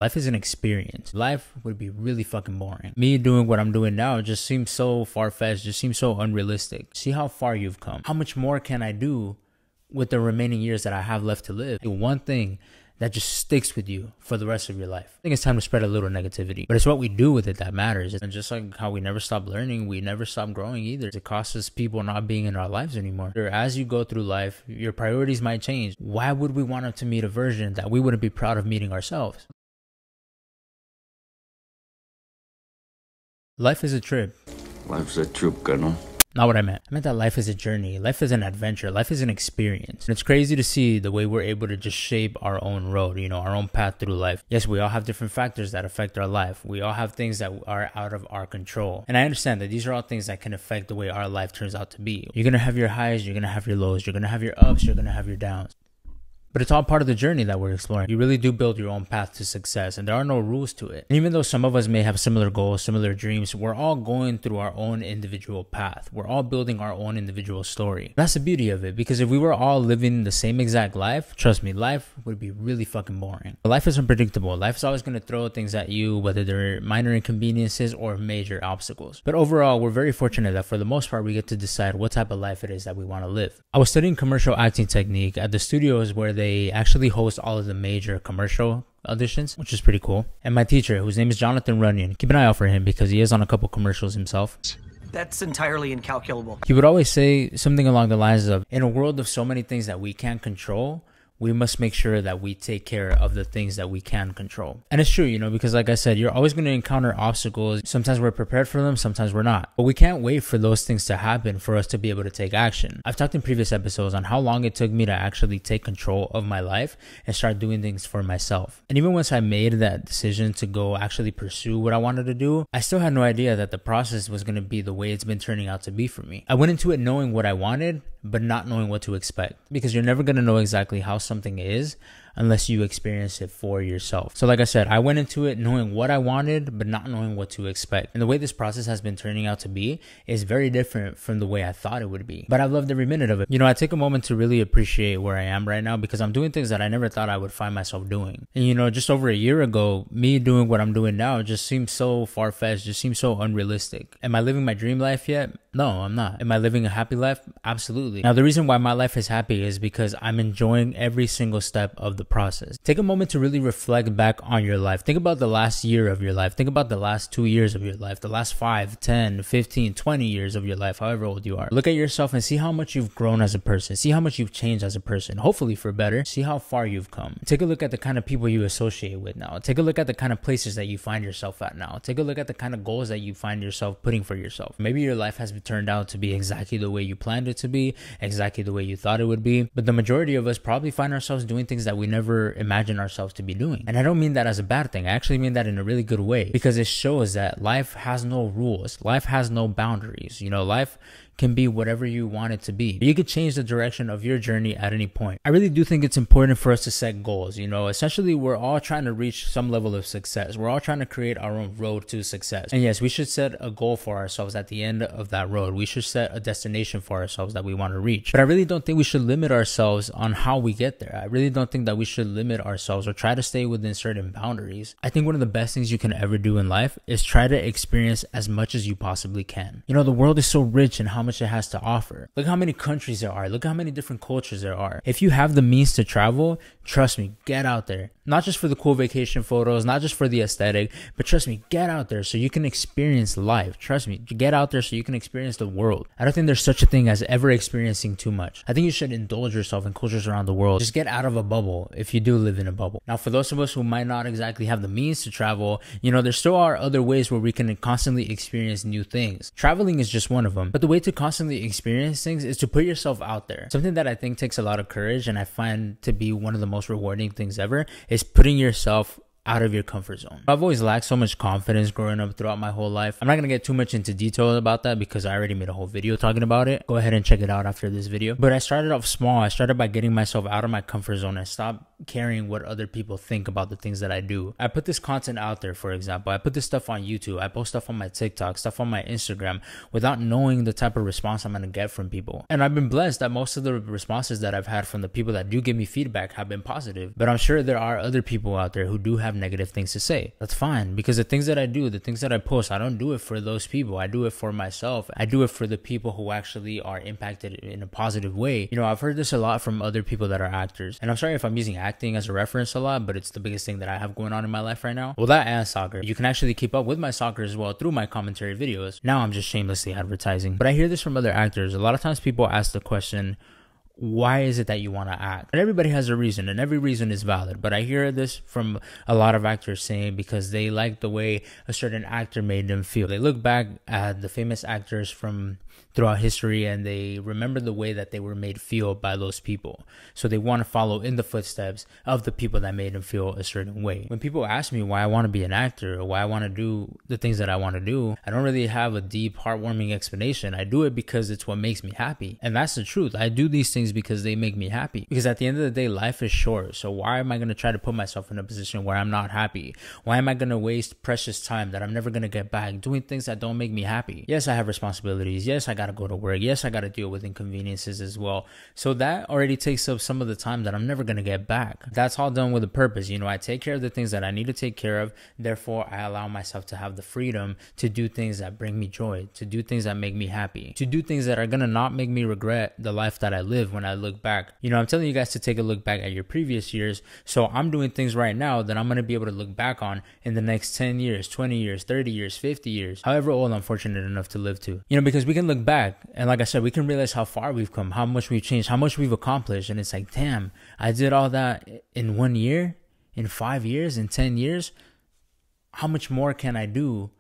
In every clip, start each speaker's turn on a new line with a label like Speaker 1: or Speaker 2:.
Speaker 1: Life is an experience. Life would be really fucking boring. Me doing what I'm doing now just seems so far-fetched, just seems so unrealistic. See how far you've come. How much more can I do with the remaining years that I have left to live? One thing that just sticks with you for the rest of your life. I think it's time to spread a little negativity, but it's what we do with it that matters. And just like how we never stop learning, we never stop growing either. It costs us people not being in our lives anymore. As you go through life, your priorities might change. Why would we want to meet a version that we wouldn't be proud of meeting ourselves? Life is a trip.
Speaker 2: Life's a trip, Colonel.
Speaker 1: Not what I meant. I meant that life is a journey. Life is an adventure. Life is an experience. And it's crazy to see the way we're able to just shape our own road, our own path through life. Yes, we all have different factors that affect our life. We all have things that are out of our control. And I understand that these are all things that can affect the way our life turns out to be. You're going to have your highs, you're going to have your lows, you're going to have your ups, you're going to have your downs. But it's all part of the journey that we're exploring. You really do build your own path to success, and there are no rules to it. And even though some of us may have similar goals, similar dreams, we're all going through our own individual path. We're all building our own individual story. That's the beauty of it, because if we were all living the same exact life, trust me, life would be really fucking boring. Life is unpredictable. Life is always going to throw things at you, whether they're minor inconveniences or major obstacles. But overall, we're very fortunate that for the most part, we get to decide what type of life it is that we want to live. I was studying commercial acting technique at the studios where they actually host all of the major commercial auditions, which is pretty cool. And my teacher, whose name is Jonathan Runyon, keep an eye out for him because he is on a couple commercials himself.
Speaker 3: That's entirely incalculable.
Speaker 1: He would always say something along the lines of, in a world of so many things that we can't control, we must make sure that we take care of the things that we can control. And it's true, because like I said, you're always going to encounter obstacles. Sometimes we're prepared for them, sometimes we're not. But we can't wait for those things to happen for us to be able to take action. I've talked in previous episodes on how long it took me to actually take control of my life and start doing things for myself. And even once I made that decision to go actually pursue what I wanted to do, I still had no idea that the process was going to be the way it's been turning out to be for me. I went into it knowing what I wanted, but not knowing what to expect, because you're never going to know exactly how something is unless you experience it for yourself. So like I said, I went into it knowing what I wanted, but not knowing what to expect. And the way this process has been turning out to be is very different from the way I thought it would be. But I've loved every minute of it. I take a moment to really appreciate where I am right now because I'm doing things that I never thought I would find myself doing. And just over a year ago, me doing what I'm doing now just seems so far-fetched, just seems so unrealistic. Am I living my dream life yet? No, I'm not. Am I living a happy life? Absolutely. Now, the reason why my life is happy is because I'm enjoying every single step of the process. Take a moment to really reflect back on your life. Think about the last year of your life. Think about the last 2 years of your life, the last 5, 10, 15, 20 years of your life, however old you are. Look at yourself and see how much you've grown as a person. See how much you've changed as a person, hopefully for better. See how far you've come. Take a look at the kind of people you associate with now. Take a look at the kind of places that you find yourself at now. Take a look at the kind of goals that you find yourself putting for yourself. Maybe your life has turned out to be exactly the way you planned it to be, exactly the way you thought it would be. But the majority of us probably find ourselves doing things that we never imagined ourselves to be doing. And I don't mean that as a bad thing. I actually mean that in a really good way, because it shows that life has no rules. Life has no boundaries. Life can be whatever you want it to be. You could change the direction of your journey at any point. I really do think it's important for us to set goals. Essentially, we're all trying to reach some level of success. We're all trying to create our own road to success. And yes, we should set a goal for ourselves at the end of that road. We should set a destination for ourselves that we want to reach. But I really don't think we should limit ourselves on how we get there. I really don't think that we should limit ourselves or try to stay within certain boundaries. I think one of the best things you can ever do in life is try to experience as much as you possibly can. The world is so rich in how much it has to offer. Look how many countries there are. Look how many different cultures there are. If you have the means to travel, trust me, get out there. Not just for the cool vacation photos, not just for the aesthetic, but trust me, get out there so you can experience life. Trust me, get out there so you can experience the world. I don't think there's such a thing as ever experiencing too much. I think you should indulge yourself in cultures around the world. Just get out of a bubble if you do live in a bubble. Now, for those of us who might not exactly have the means to travel, there still are other ways where we can constantly experience new things. Traveling is just one of them. But the way to constantly experience things is to put yourself out there. Something that I think takes a lot of courage and I find to be one of the most rewarding things ever is putting yourself out of your comfort zone. I've always lacked so much confidence growing up throughout my whole life. I'm not going to get too much into detail about that because I already made a whole video talking about it. Go ahead and check it out after this video. But I started off small. I started by getting myself out of my comfort zone and stopped caring what other people think about the things that I do. I put this content out there, for example. I put this stuff on YouTube. I post stuff on my TikTok, stuff on my Instagram without knowing the type of response I'm going to get from people. And I've been blessed that most of the responses that I've had from the people that do give me feedback have been positive. But I'm sure there are other people out there who do have negative things to say. That's fine, because the things that I do, the things that I post, I don't do it for those people. I do it for myself. I do it for the people who actually are impacted in a positive way. You know, I've heard this a lot from other people that are actors. And I'm sorry if I'm using acting as a reference a lot, but it's the biggest thing that I have going on in my life right now. Well, that and soccer. You can actually keep up with my soccer as well through my commentary videos. Now I'm just shamelessly advertising. But I hear this from other actors. A lot of times people ask the question, why is it that you want to act? And everybody has a reason, and every reason is valid. But I hear this from a lot of actors saying because they like the way a certain actor made them feel. They look back at the famous actors from throughout history and they remember the way that they were made feel by those people. So they want to follow in the footsteps of the people that made them feel a certain way. When people ask me why I want to be an actor or why I want to do the things that I want to do, I don't really have a deep, heartwarming explanation. I do it because it's what makes me happy. And that's the truth. I do these things because they make me happy. Because at the end of the day, life is short. So why am I going to try to put myself in a position where I'm not happy? Why am I going to waste precious time that I'm never going to get back doing things that don't make me happy? Yes, I have responsibilities. Yes, I got to go to work. Yes, I got to deal with inconveniences as well. So that already takes up some of the time that I'm never going to get back. That's all done with a purpose. You know, I take care of the things that I need to take care of. Therefore, I allow myself to have the freedom to do things that bring me joy, to do things that make me happy, to do things that are going to not make me regret the life that I live when I look back. You know, I'm telling you guys to take a look back at your previous years. So I'm doing things right now that I'm going to be able to look back on in the next 10 years, 20 years, 30 years, 50 years, however old I'm fortunate enough to live to. You know, because we can look back and like I said, we can realize how far we've come, how much we've changed, how much we've accomplished. And it's like, damn, I did all that in 1 year, in 5 years, in 10 years. How much more can I do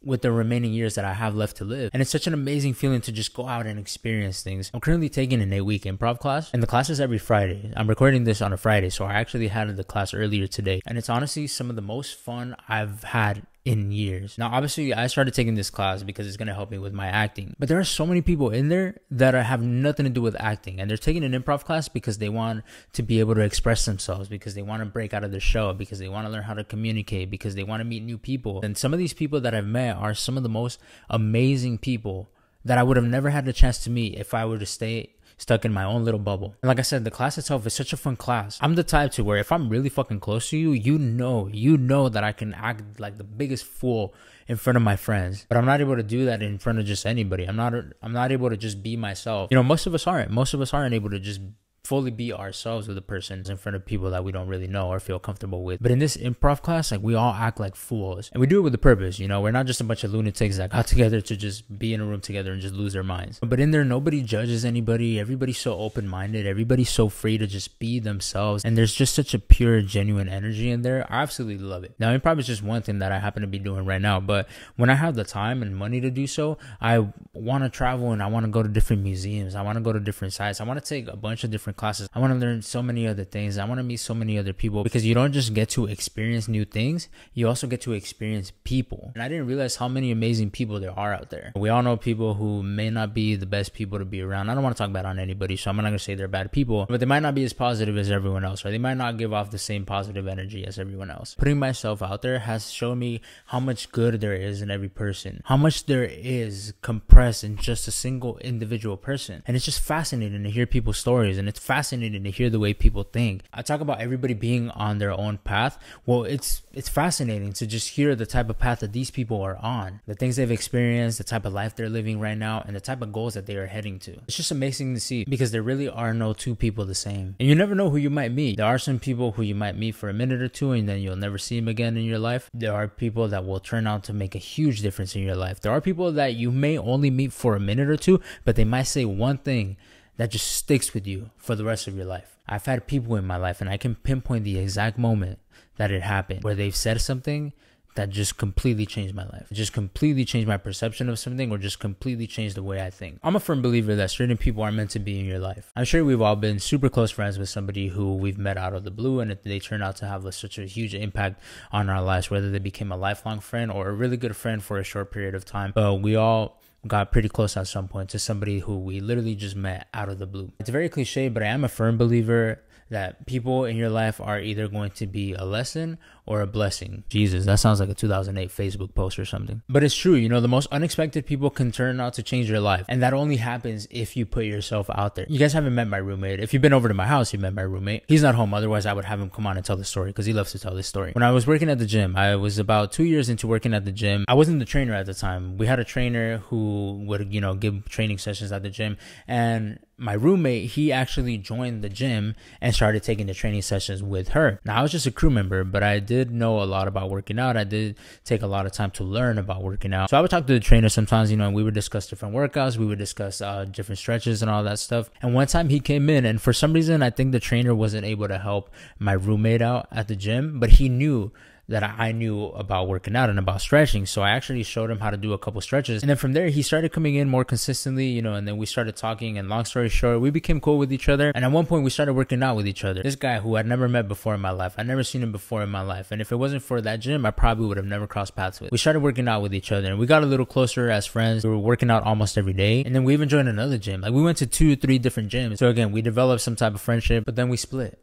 Speaker 1: with the remaining years that I have left to live? And it's such an amazing feeling to just go out and experience things. I'm currently taking an 8-week improv class, and the class is every Friday. I'm recording this on a Friday, so I actually had the class earlier today. And it's honestly some of the most fun I've had in years. Now, obviously, I started taking this class because it's going to help me with my acting. But there are so many people in there that have nothing to do with acting. And they're taking an improv class because they want to be able to express themselves, because they want to break out of their shell, because they want to learn how to communicate, because they want to meet new people. And some of these people that I've met are some of the most amazing people that I would have never had the chance to meet if I were to stay stuck in my own little bubble. And like I said, the class itself is such a fun class. I'm the type to where if I'm really fucking close to you, you know that I can act like the biggest fool in front of my friends. But I'm not able to do that in front of just anybody. I'm not able to just be myself. You know, most of us aren't able to just fully be ourselves with a person in front of people that we don't really know or feel comfortable with. But in this improv class, like, we all act like fools, and we do it with a purpose. You know, we're not just a bunch of lunatics that got together to just be in a room together and just lose their minds. But in there, nobody judges anybody. Everybody's so open-minded. Everybody's so free to just be themselves, and there's just such a pure, genuine energy in there. I absolutely love it. Now, improv is just one thing that I happen to be doing right now, but when I have the time and money to do so, I want to travel and I want to go to different museums. I want to go to different sites. I want to take a bunch of different classes. I want to learn so many other things. I want to meet so many other people, because you don't just get to experience new things, you also get to experience people. And I didn't realize how many amazing people there are out there. We all know people who may not be the best people to be around. I don't want to talk bad on anybody, so I'm not going to say they're bad people, but they might not be as positive as everyone else, or they might not give off the same positive energy as everyone else. Putting myself out there has shown me how much good there is in every person, how much there is compressed in just a single individual person. And it's just fascinating to hear people's stories, and it's fascinating to hear the way people think. I talk about everybody being on their own path. Well, it's fascinating to just hear the type of path that these people are on, the things they've experienced, the type of life they're living right now, and the type of goals that they are heading to. It's just amazing to see, because there really are no two people the same. And you never know who you might meet. There are some people who you might meet for a minute or two and then you'll never see them again in your life. There are people that will turn out to make a huge difference in your life. There are people that you may only meet for a minute or two, but they might say one thing that just sticks with you for the rest of your life. I've had people in my life, and I can pinpoint the exact moment that it happened, where they've said something that just completely changed my life. It just completely changed my perception of something, or just completely changed the way I think. I'm a firm believer that certain people are meant to be in your life. I'm sure we've all been super close friends with somebody who we've met out of the blue, and they turn out to have such a huge impact on our lives, whether they became a lifelong friend or a really good friend for a short period of time. But we all got pretty close at some point to somebody who we literally just met out of the blue. It's very cliche, but I am a firm believer that people in your life are either going to be a lesson or a blessing. Jesus, that sounds like a 2008 Facebook post or something. But it's true, you know, the most unexpected people can turn out to change your life. And that only happens if you put yourself out there. You guys haven't met my roommate. If you've been over to my house, you met my roommate. He's not home. Otherwise, I would have him come on and tell the story because he loves to tell this story. When I was working at the gym, I was about 2 years into working at the gym. I wasn't the trainer at the time. We had a trainer who would, you know, give training sessions at the gym. And my roommate, he actually joined the gym and started taking the training sessions with her. Now, I was just a crew member, but I did know a lot about working out. I did take a lot of time to learn about working out. So I would talk to the trainer sometimes, you know, and we would discuss different workouts. We would discuss different stretches and all that stuff. And one time he came in, and for some reason, I think the trainer wasn't able to help my roommate out at the gym, but he knew that I knew about working out and about stretching. So I actually showed him how to do a couple stretches. And then from there, he started coming in more consistently, you know, and then we started talking, and long story short, we became cool with each other. And at one point we started working out with each other. This guy who I'd never met before in my life, I'd never seen him before in my life. And if it wasn't for that gym, I probably would have never crossed paths with. We started working out with each other, and we got a little closer as friends. We were working out almost every day. And then we even joined another gym. Like, we went to 2-3 different gyms. So again, we developed some type of friendship, but then we split.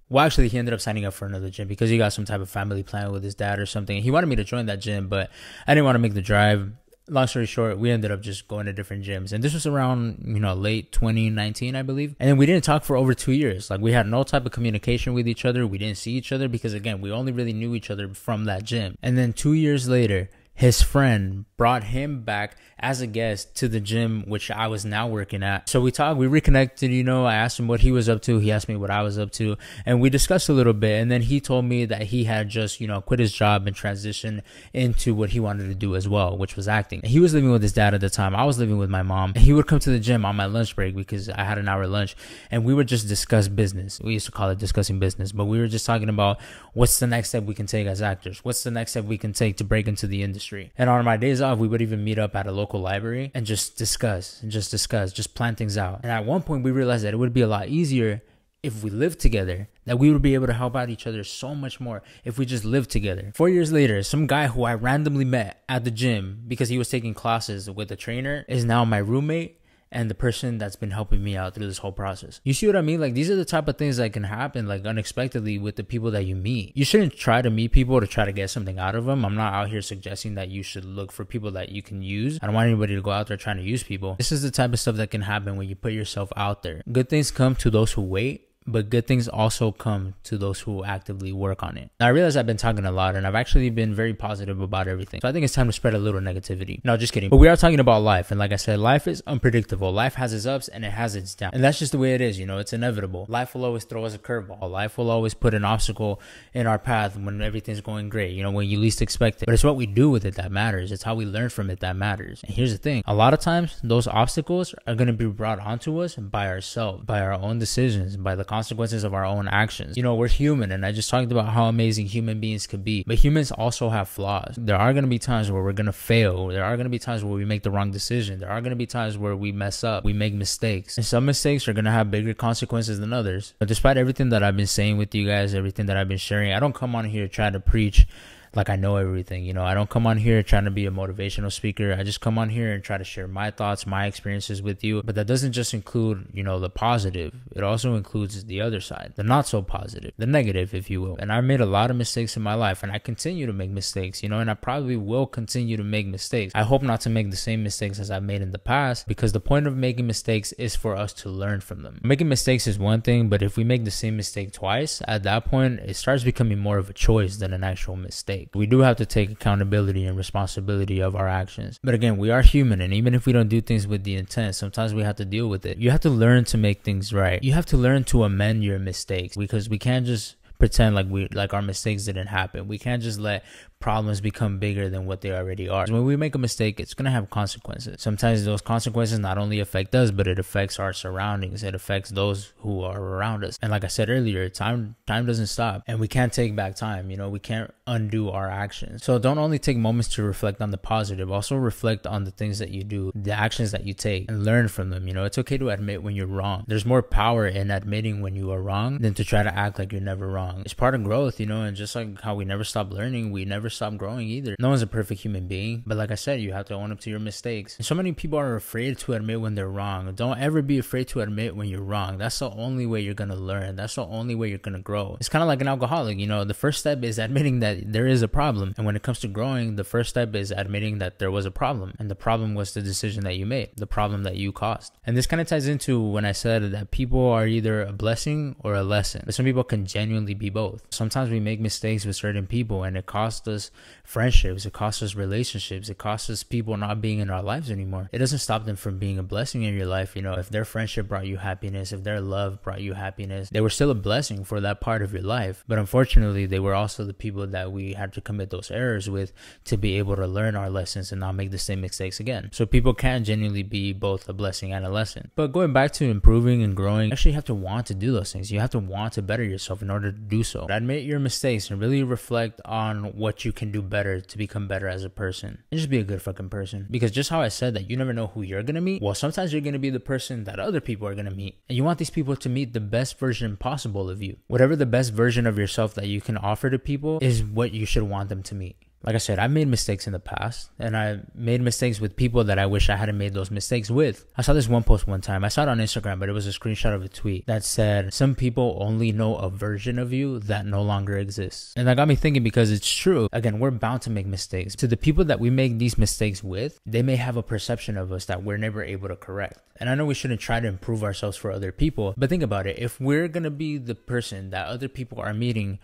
Speaker 1: Well, actually, he ended up signing up for another gym because he got some type of family plan with his dad or something. He wanted me to join that gym, but I didn't want to make the drive. Long story short, we ended up just going to different gyms. And this was around, you know, late 2019, I believe. And then we didn't talk for over 2 years. Like, we had no type of communication with each other. We didn't see each other because, again, we only really knew each other from that gym. And then 2 years later, his friend brought him back as a guest to the gym, which I was now working at. So we talked, we reconnected, you know, I asked him what he was up to. He asked me what I was up to, and we discussed a little bit. And then he told me that he had just, you know, quit his job and transitioned into what he wanted to do as well, which was acting. He was living with his dad at the time. I was living with my mom. And he would come to the gym on my lunch break because I had an hour lunch, and we would just discuss business. We used to call it discussing business, but we were just talking about what's the next step we can take as actors? What's the next step we can take to break into the industry? And on my days off, we would even meet up at a local library and just discuss, just plan things out. And at one point, we realized that it would be a lot easier if we lived together, that we would be able to help out each other so much more if we just lived together. 4 years later, some guy who I randomly met at the gym because he was taking classes with a trainer is now my roommate and the person that's been helping me out through this whole process. You see what I mean? Like, these are the type of things that can happen, like, unexpectedly with the people that you meet. You shouldn't try to meet people to try to get something out of them. I'm not out here suggesting that you should look for people that you can use. I don't want anybody to go out there trying to use people. This is the type of stuff that can happen when you put yourself out there. Good things come to those who wait, but good things also come to those who actively work on it. Now, I realize I've been talking a lot, and I've actually been very positive about everything. So I think it's time to spread a little negativity. No, just kidding. But we are talking about life. And like I said, life is unpredictable. Life has its ups and it has its downs. And that's just the way it is. You know, it's inevitable. Life will always throw us a curveball. Life will always put an obstacle in our path when everything's going great, you know, when you least expect it. But it's what we do with it that matters. It's how we learn from it that matters. And here's the thing. A lot of times, those obstacles are going to be brought onto us by ourselves, by our own decisions, by the consequences of our own actions. You know, we're human, and I just talked about how amazing human beings could be, but humans also have flaws. There are going to be times where we're going to fail. There are going to be times where we make the wrong decision. There are going to be times where we mess up, we make mistakes, and some mistakes are going to have bigger consequences than others. But despite everything that I've been saying with you guys, everything that I've been sharing, I don't come on here trying to preach like I know everything. You know, I don't come on here trying to be a motivational speaker. I just come on here and try to share my thoughts, my experiences with you. But that doesn't just include, you know, the positive. It also includes the other side, the not so positive, the negative, if you will. And I made a lot of mistakes in my life, and I continue to make mistakes, you know, and I probably will continue to make mistakes. I hope not to make the same mistakes as I've made in the past, because the point of making mistakes is for us to learn from them. Making mistakes is one thing, but if we make the same mistake twice, at that point, it starts becoming more of a choice than an actual mistake. We do have to take accountability and responsibility of our actions. But again, we are human, and even if we don't do things with the intent, sometimes we have to deal with it. You have to learn to make things right. You have to learn to amend your mistakes, because we can't just pretend like our mistakes didn't happen. We can't just let problems become bigger than what they already are. When we make a mistake, it's going to have consequences. Sometimes those consequences not only affect us, but it affects our surroundings. It affects those who are around us. And like I said earlier, time doesn't stop, and we can't take back time. You know, we can't undo our actions. So don't only take moments to reflect on the positive, also reflect on the things that you do, the actions that you take, and learn from them. You know, it's okay to admit when you're wrong. There's more power in admitting when you are wrong than to try to act like you're never wrong. wrong. It's part of growth, you know, and just like how we never stop learning, we never stop growing either. No one's a perfect human being, but like I said, you have to own up to your mistakes. And so many people are afraid to admit when they're wrong. Don't ever be afraid to admit when you're wrong. That's the only way you're gonna learn. That's the only way you're gonna grow. It's kind of like an alcoholic, you know, the first step is admitting that there is a problem. And when it comes to growing, the first step is admitting that there was a problem. And the problem was the decision that you made, the problem that you caused. And this kind of ties into when I said that people are either a blessing or a lesson. But some people can genuinely be both. Sometimes we make mistakes with certain people and it costs us friendships, it costs us relationships, it costs us people not being in our lives anymore. It doesn't stop them from being a blessing in your life. You know, if their friendship brought you happiness, if their love brought you happiness, they were still a blessing for that part of your life. But unfortunately, they were also the people that we had to commit those errors with to be able to learn our lessons and not make the same mistakes again. So people can genuinely be both a blessing and a lesson. But going back to improving and growing, you actually have to want to do those things. You have to want to better yourself in order to do so. Admit your mistakes and really reflect on what you can do better to become better as a person. And just be a good fucking person. Because just how I said that you never know who you're gonna meet, well, sometimes you're gonna be the person that other people are gonna meet. And you want these people to meet the best version possible of you. Whatever the best version of yourself that you can offer to people is what you should want them to meet. Like I said, I made mistakes in the past, and I made mistakes with people that I wish I hadn't made those mistakes with. I saw this one post one time. I saw it on Instagram, but it was a screenshot of a tweet that said, some people only know a version of you that no longer exists. And that got me thinking, because it's true. Again, we're bound to make mistakes. To the people that we make these mistakes with, they may have a perception of us that we're never able to correct. And I know we shouldn't try to improve ourselves for other people, but think about it. If we're going to be the person that other people are meeting,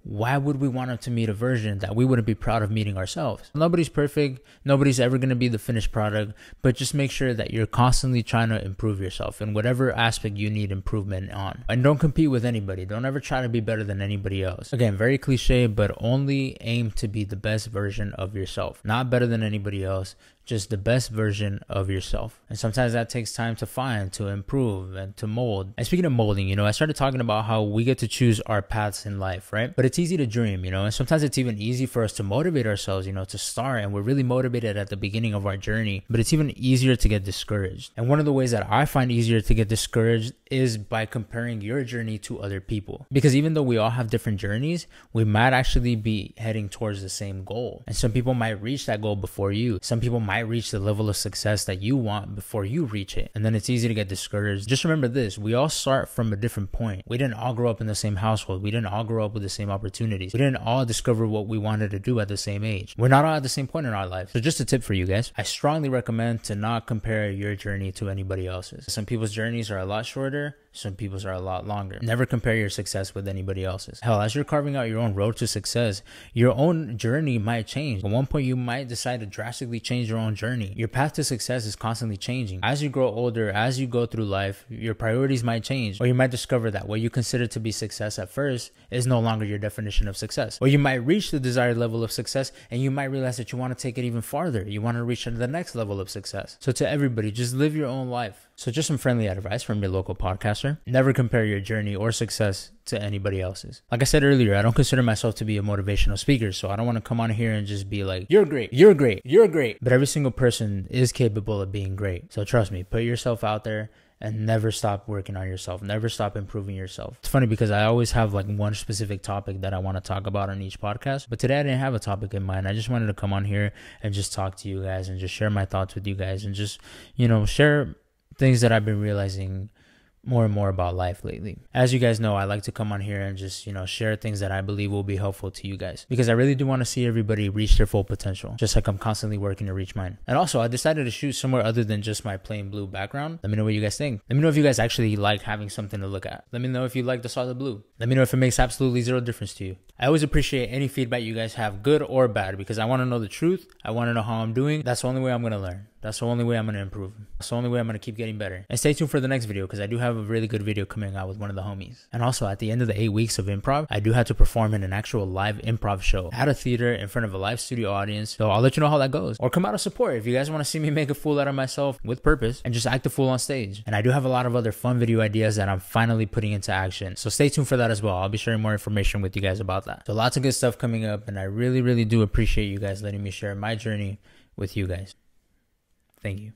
Speaker 1: why would we want them to meet a version that we wouldn't be proud of meeting ourselves? Nobody's perfect. Nobody's ever going to be the finished product, but just make sure that you're constantly trying to improve yourself in whatever aspect you need improvement on. And don't compete with anybody. Don't ever try to be better than anybody else. Again, very cliche, but only aim to be the best version of yourself. Not better than anybody else, just the best version of yourself. And sometimes that takes time to find, to improve, and to mold. And speaking of molding, you know, I started talking about how we get to choose our paths in life, right? But it's easy to dream, you know, and sometimes it's even easy for us to motivate ourselves, you know, to start, and we're really motivated at the beginning of our journey, but it's even easier to get discouraged. And one of the ways that I find easier to get discouraged is by comparing your journey to other people. Because even though we all have different journeys, we might actually be heading towards the same goal. And some people might reach that goal before you. Some people might reach the level of success that you want before you reach it. And then it's easy to get discouraged. Just remember this, we all start from a different point. We didn't all grow up in the same household. We didn't all grow up with the same opportunities. We didn't all discover what we wanted to do at the same age. We're not all at the same point in our lives. So just a tip for you guys, I strongly recommend to not compare your journey to anybody else's. Some people's journeys are a lot shorter, some people's are a lot longer. Never compare your success with anybody else's. Hell, as you're carving out your own road to success, your own journey might change. At one point, you might decide to drastically change your own journey. Your path to success is constantly changing. As you grow older, as you go through life, your priorities might change. Or you might discover that what you consider to be success at first is no longer your definition of success. Or you might reach the desired level of success and you might realize that you want to take it even farther. You want to reach the next level of success. So to everybody, just live your own life. So just some friendly advice from your local podcaster. Never compare your journey or success to anybody else's. Like I said earlier, I don't consider myself to be a motivational speaker, so I don't want to come on here and just be like, you're great, you're great, you're great. But every single person is capable of being great. So trust me, put yourself out there and never stop working on yourself. Never stop improving yourself. It's funny because I always have like one specific topic that I want to talk about on each podcast. But today I didn't have a topic in mind. I just wanted to come on here and just talk to you guys and just share my thoughts with you guys and just, you know, share things that I've been realizing more and more about life lately. As you guys know, I like to come on here and just, you know, share things that I believe will be helpful to you guys, because I really do want to see everybody reach their full potential, just like I'm constantly working to reach mine. And also, I decided to shoot somewhere other than just my plain blue background. Let me know what you guys think. Let me know if you guys actually like having something to look at. Let me know if you like the solid blue. Let me know if it makes absolutely zero difference to you. I always appreciate any feedback you guys have, good or bad, because I want to know the truth. I want to know how I'm doing. That's the only way I'm going to learn. That's the only way I'm going to improve. That's the only way I'm going to keep getting better. And stay tuned for the next video, because I do have a really good video coming out with one of the homies. And also, at the end of the 8 weeks of improv, I do have to perform in an actual live improv show at a theater in front of a live studio audience. So I'll let you know how that goes. Or come out of support if you guys want to see me make a fool out of myself with purpose and just act a fool on stage. And I do have a lot of other fun video ideas that I'm finally putting into action. So stay tuned for that as well. I'll be sharing more information with you guys about that. So lots of good stuff coming up, and I really, really do appreciate you guys letting me share my journey with you guys. Thank you.